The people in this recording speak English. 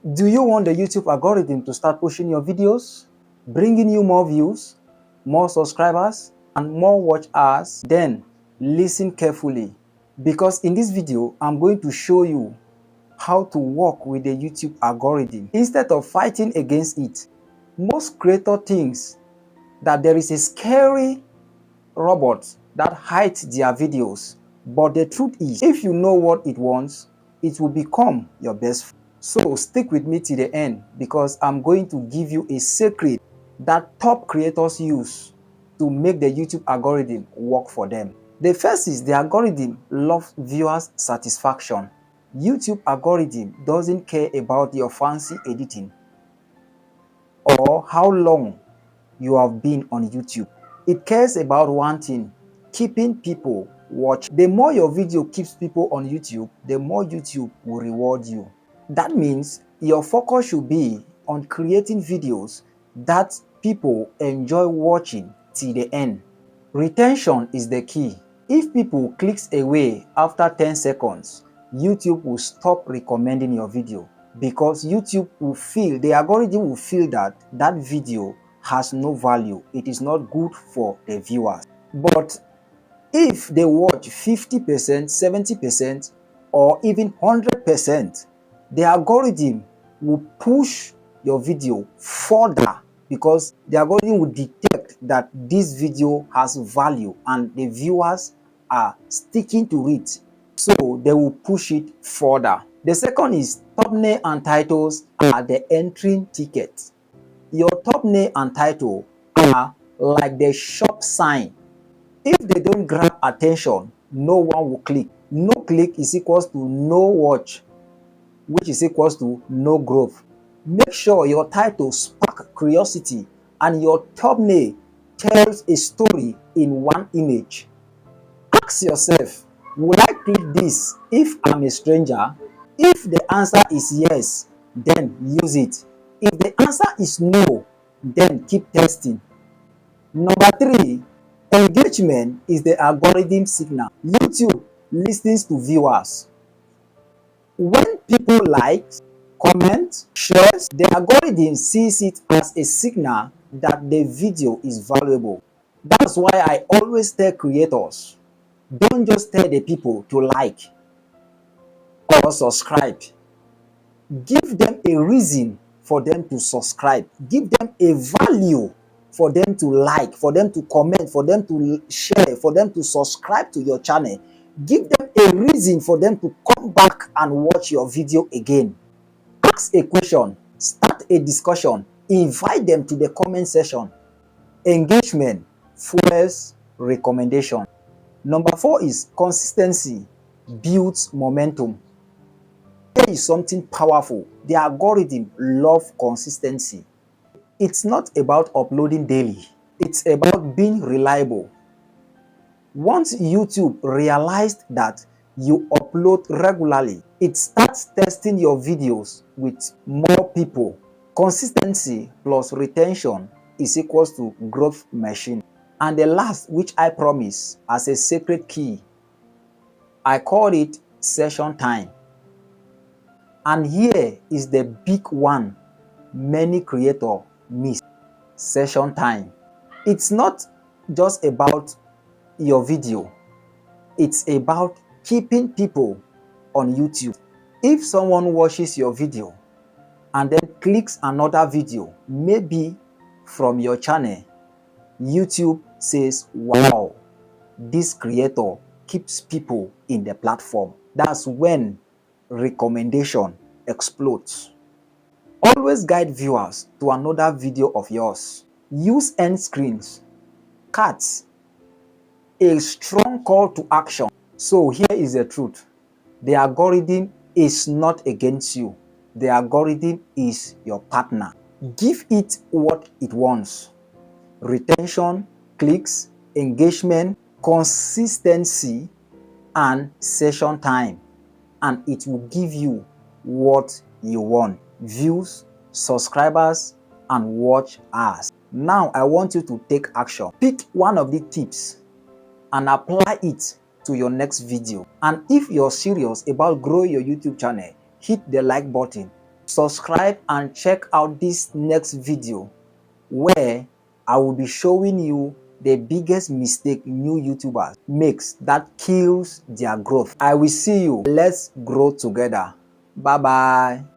Do you want the YouTube algorithm to start pushing your videos, bringing you more views, more subscribers, and more watch hours? Then listen carefully, because in this video, I'm going to show you how to work with the YouTube algorithm instead of fighting against it. Most creators think that there is a scary robot that hides their videos, but the truth is, if you know what it wants, it will become your best friend. So stick with me till the end, because I'm going to give you a secret that top creators use to make the YouTube algorithm work for them. The first is the algorithm loves viewers' satisfaction. YouTube algorithm doesn't care about your fancy editing or how long you have been on YouTube. It cares about one thing: keeping people watching. The more your video keeps people on YouTube, the more YouTube will reward you. That means your focus should be on creating videos that people enjoy watching till the end. Retention is the key. If people clicks away after 10 seconds, YouTube will stop recommending your video, because YouTube will feel, the algorithm will feel that that video has no value. It is not good for the viewers. But if they watch 50%, 70%, or even 100%, the algorithm will push your video further, because the algorithm will detect that this video has value and the viewers are sticking to it. So they will push it further. The second is thumbnail and titles are the entry ticket. Your thumbnail and title are like the shop sign. If they don't grab attention, no one will click. No click is equals to no watch, which is equals to no growth. Make sure your title sparks curiosity and your thumbnail tells a story in one image. Ask yourself, will I click this if I'm a stranger? If the answer is yes, then use it. If the answer is no, then keep testing. Number 3, engagement is the algorithm signal. YouTube listens to viewers. When people like, comment, shares, the algorithm sees it as a signal that the video is valuable. That's why I always tell creators, don't just tell the people to like or subscribe. Give them a reason for them to subscribe. Give them a value for them to like, for them to comment, for them to share, for them to subscribe to your channel. Give them a reason for them to come back and watch your video again. Ask a question, start a discussion, invite them to the comment section. Engagement fuels recommendation. Number 4 is consistency builds momentum. Here is something powerful. The algorithm loves consistency. It's not about uploading daily. It's about being reliable. Once YouTube realized that you upload regularly, it starts testing your videos with more people. Consistency plus retention is equals to growth machine. And the last, which I promise as a secret key, I call it session time. And here is the big one many creators miss: session time. It's not just about your video. It's about keeping people on YouTube. If someone watches your video and then clicks another video, maybe from your channel, YouTube says, wow, this creator keeps people in the platform. That's when recommendation explodes. Always guide viewers to another video of yours. Use end screens, cards, a strong call to action. So here is the truth. The algorithm is not against you. The algorithm is your partner. Give it what it wants: retention, clicks, engagement, consistency, and session time. And it will give you what you want: views, subscribers, and watch hours. Now I want you to take action. Pick one of the tips and apply it to your next video. And if you're serious about growing your YouTube channel, hit the like button Subscribe and check out this next video where I will be showing you the biggest mistake new YouTubers makes that kills their growth. I will see you. Let's grow together. Bye bye.